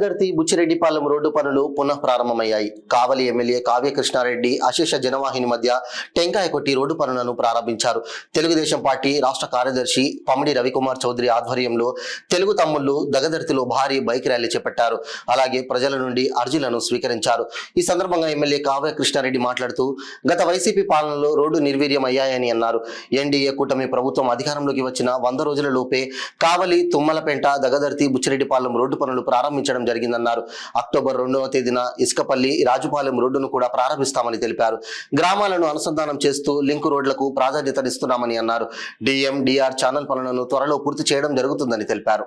Dagadarthi Buchireddypalem road పనులు పునః ప్రారంభమయ్యాయి. కావలి ఎమ్మెల్యే కావ్య కృష్ణారెడ్డి అశేష జనవాహిని మధ్య టెంకాయ కొట్టి రోడ్డు పనులను ప్రారంభించారు. తెలుగుదేశం పార్టీ రాష్ట్ర కార్యదర్శి పమిడి రవికుమార్ చౌదరి ఆధ్వర్యంలో తెలుగు తమ్ముళ్లు దగదర్తిలో భారీ బైక్ ర్యాలీ చేపట్టారు. అలాగే ప్రజల నుండి అర్జీలను స్వీకరించారు. ఈ సందర్భంగా ఎమ్మెల్యే కావ్య కృష్ణారెడ్డి మాట్లాడుతూ గత వైసీపీ పాలనలో రోడ్డు నిర్వీర్యం అయ్యాయని అన్నారు. ఎన్డీఏ కూటమి ప్రభుత్వం అధికారంలోకి వచ్చిన 100 రోజుల లోపే కావలి, తుమ్మలపేంట, దగదర్తి, బుచ్చిరెడ్డిపాలెం రోడ్డు పనులు ప్రారంభించడం జరిగిందన్నారు. అక్టోబర్ 2వ తేదీన ఇసుకపల్లి, రాజుపాలెం రోడ్డును కూడా ప్రారంభిస్తామని తెలిపారు. గ్రామాలను అనుసంధానం చేస్తూ లింకు రోడ్లకు ప్రాధాన్యతనిస్తున్నామని అన్నారు. డిఎం, డిఆర్ ఛానల్ పనులను త్వరలో పూర్తి చేయడం జరుగుతుందని తెలిపారు.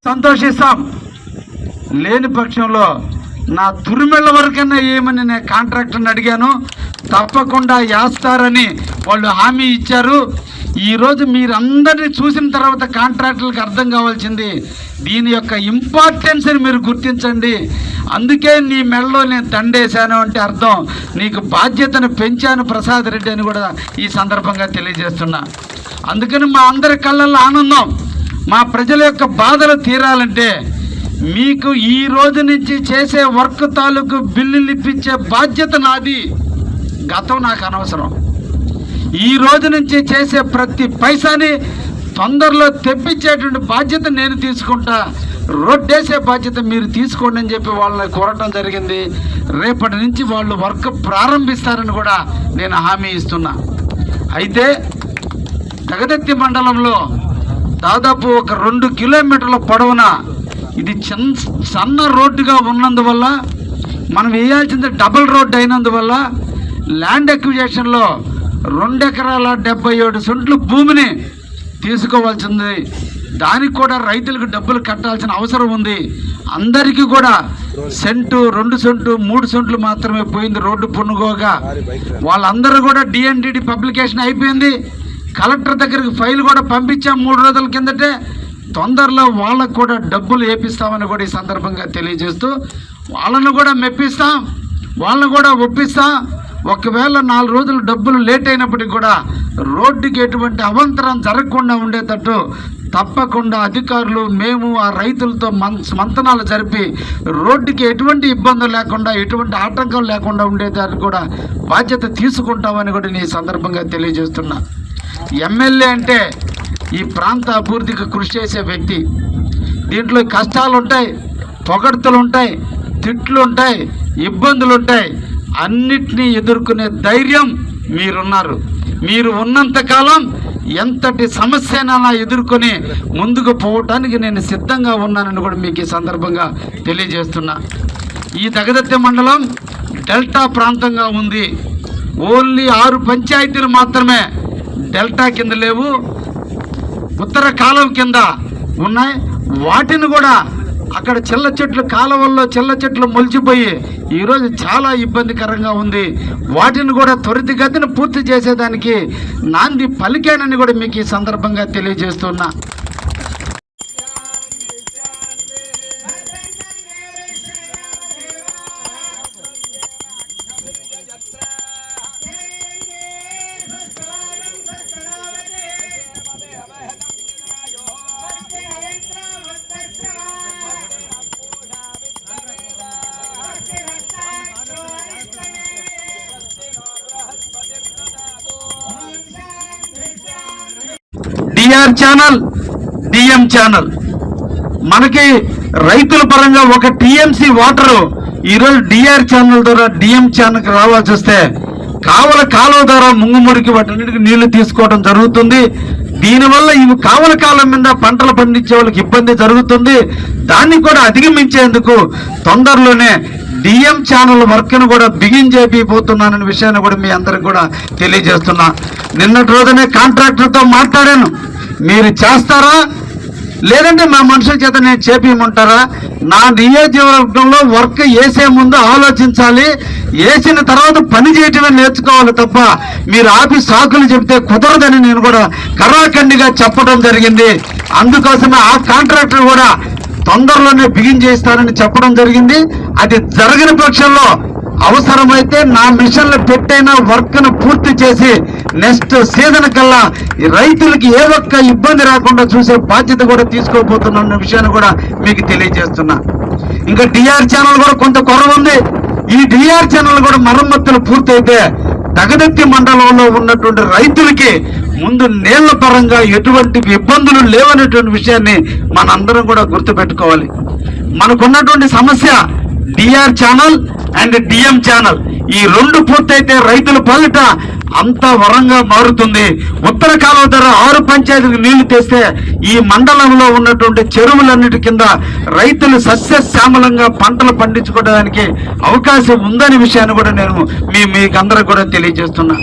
సంతోషిస్తాం. లేని పక్షంలో నా తురిమెళ్ళ వరకన్నా ఏమని నేను కాంట్రాక్టర్ని అడిగాను. తప్పకుండా వేస్తారని వాళ్ళు హామీ ఇచ్చారు. ఈరోజు మీరందరినీ చూసిన తర్వాత కాంట్రాక్టర్లకు అర్థం కావాల్సింది దీని యొక్క ఇంపార్టెన్స్ని మీరు గుర్తించండి. అందుకే నీ మెడలో నేను దండేశాను అంటే అర్థం నీకు బాధ్యతను పెంచాను ప్రసాద్ రెడ్డి అని కూడా ఈ సందర్భంగా తెలియజేస్తున్నా. అందుకని మా అందరి కళ్ళల్లో ఆనందం. మా ప్రజల యొక్క బాధలు తీరాలంటే మీకు ఈ రోజు నుంచి చేసే వర్క్ తాలూకు బిల్లులు ఇప్పించే బాధ్యత నాది. గతం నాకు అనవసరం. ఈ రోజు నుంచి చేసే ప్రతి పైసాని తొందరలో తెప్పించేటువంటి బాధ్యత నేను తీసుకుంటా. రోడ్డేసే బాధ్యత మీరు తీసుకోండి అని చెప్పి వాళ్ళని కోరటం జరిగింది. రేపటి నుంచి వాళ్ళు వర్క్ ప్రారంభిస్తారని కూడా నేను హామీ ఇస్తున్నా. అయితే దగదర్తి మండలంలో దాదాపు ఒక 2 కిలోమీటర్ల పొడవున ఇది సన్న రోడ్డుగా ఉన్నందువల్ల మనం వేయాల్సింది డబుల్ రోడ్డు అయినందువల్ల ల్యాండ్ అక్విజిషన్లో 2 ఎకరాల 77 సెంట్లు భూమిని తీసుకోవాల్సింది. దానికి కూడా రైతులకు డబ్బులు కట్టాల్సిన అవసరం ఉంది. అందరికీ కూడా సెంటు, 2 సెంటు, 3 సెంట్లు మాత్రమే పోయింది రోడ్డు పునుగోగా. వాళ్ళందరూ కూడా డిఎన్డిడి పబ్లికేషన్ అయిపోయింది. కలెక్టర్ దగ్గరికి ఫైల్ కూడా పంపించాం 3 రోజుల కిందటే. తొందరలో వాళ్ళకు కూడా డబ్బులు వేపిస్తామని కూడా ఈ సందర్భంగా తెలియజేస్తూ వాళ్ళను కూడా మెప్పిస్తాం, వాళ్ళను కూడా ఒప్పిస్తాం. ఒకవేళ 4 రోజులు డబ్బులు లేట్ అయినప్పటికీ కూడా రోడ్డుకి ఎటువంటి అవంతరం జరగకుండా ఉండేటట్టు తప్పకుండా అధికారులు, మేము ఆ రైతులతో మంతనాలు జరిపి రోడ్డుకి ఎటువంటి ఇబ్బందులు లేకుండా, ఎటువంటి ఆటంకం లేకుండా ఉండేదానికి కూడా బాధ్యత తీసుకుంటామని కూడా నేను ఈ సందర్భంగా తెలియజేస్తున్నా. ఎమ్మెల్యే అంటే ఈ ప్రాంత అభివృద్ధికి కృషి చేసే వ్యక్తి. దీంట్లో కష్టాలు ఉంటాయి, పొగడ్తలు ఉంటాయి, తిట్లు ఉంటాయి, ఇబ్బందులు ఉంటాయి. అన్నిటినీ ఎదుర్కొనే ధైర్యం మీరున్నారు. మీరు ఉన్నంతకాలం ఎంతటి సమస్యనైనా ఎదుర్కొని ముందుకు పోవటానికి నేను సిద్ధంగా ఉన్నానని కూడా మీకు ఈ సందర్భంగా తెలియజేస్తున్నా. ఈ దగదర్తి మండలం డెల్టా ప్రాంతంగా ఉంది. ఓన్లీ 6 పంచాయతీలు మాత్రమే డెల్టా కింద లేవు, ఉత్తర కాలువ కింద ఉన్నాయి. వాటిని కూడా అక్కడ చిల్ల చెట్లు, కాలువల్లో చిల్ల చెట్లు మొలిచిపోయి ఈరోజు చాలా ఇబ్బందికరంగా ఉంది. వాటిని కూడా త్వరితగతిన పూర్తి చేసేదానికి నాంది పలికానని కూడా మీకు ఈ సందర్భంగా తెలియజేస్తున్నా. డిఆర్ ఛానల్, డిఎం ఛానల్ మనకి రైతుల పరంగా ఒక టీఎంసీ వాటరు ఈరోజు డిఆర్ ఛానల్ ద్వారా డిఎం ఛానల్కి రావాల్సి వస్తే కావల కాలువ ద్వారా ముంగుమురికి వాటన్నిటికి నీళ్లు తీసుకోవడం జరుగుతుంది. దీనివల్ల ఇవి కావల కాలం మీద పంటలు పండించే వాళ్ళకి ఇబ్బంది జరుగుతుంది. దాన్ని కూడా అధిగమించేందుకు తొందరలోనే డిఎం ఛానల్ వర్క్ను కూడా బిగించేపోతున్నాననే విషయాన్ని కూడా మీ అందరికి కూడా తెలియజేస్తున్నా. నిన్నటి రోజునే కాంట్రాక్టర్తో మాట్లాడాను. మీరు చేస్తారా లేదంటే మా మనుషుల చేత నేను చేపించమంటారా? నా నియోజకవర్గంలో వర్క్ వేసే ముందు ఆలోచించాలి, వేసిన తర్వాత పని చేయటమే నేర్చుకోవాలి తప్ప మీరు ఆపి సాకులు చెబితే కుదరదని నేను కూడా కరాఖండిగా చెప్పడం జరిగింది. అందుకోసమే ఆ కాంట్రాక్టర్ కూడా తొందరలోనే బిగిన్ చేస్తానని చెప్పడం జరిగింది. అది జరగని పక్షంలో అవసరమైతే నా మిషన్లు పెట్టైన వర్క్ ను పూర్తి చేసి నెక్స్ట్ సీజన్ కల్లా ఈ రైతులకి ఏ ఒక్క ఇబ్బంది రాకుండా చూసే బాధ్యత కూడా తీసుకోబోతున్న విషయాన్ని కూడా మీకు తెలియజేస్తున్నా. ఇంకా డిఆర్ ఛానల్ కూడా కొంత కొరవ ఉంది. ఈ డిఆర్ ఛానల్ కూడా మరమ్మతులు పూర్తయితే దగదత్తి మండలంలో ఉన్నటువంటి రైతులకి ముందు నీళ్ల పరంగా ఎటువంటి ఇబ్బందులు లేవనేటువంటి విషయాన్ని మనందరం కూడా గుర్తుపెట్టుకోవాలి. మనకున్నటువంటి సమస్య DR channel and DM channel, ఈ రెండు పూర్తయితే రైతుల పాలిట అంత వరంగా మారుతుంది. ఉత్తర కాలువ ధర 6 పంచాయతీలకు నీళ్లు తెస్తే ఈ మండలంలో ఉన్నటువంటి చెరువులన్నిటి కింద రైతులు సస్యశ్యామలంగా పంటలు పండించుకోవడానికి అవకాశం ఉందనే విషయాన్ని కూడా నేను మీకు అందరికి కూడా తెలియజేస్తున్నా.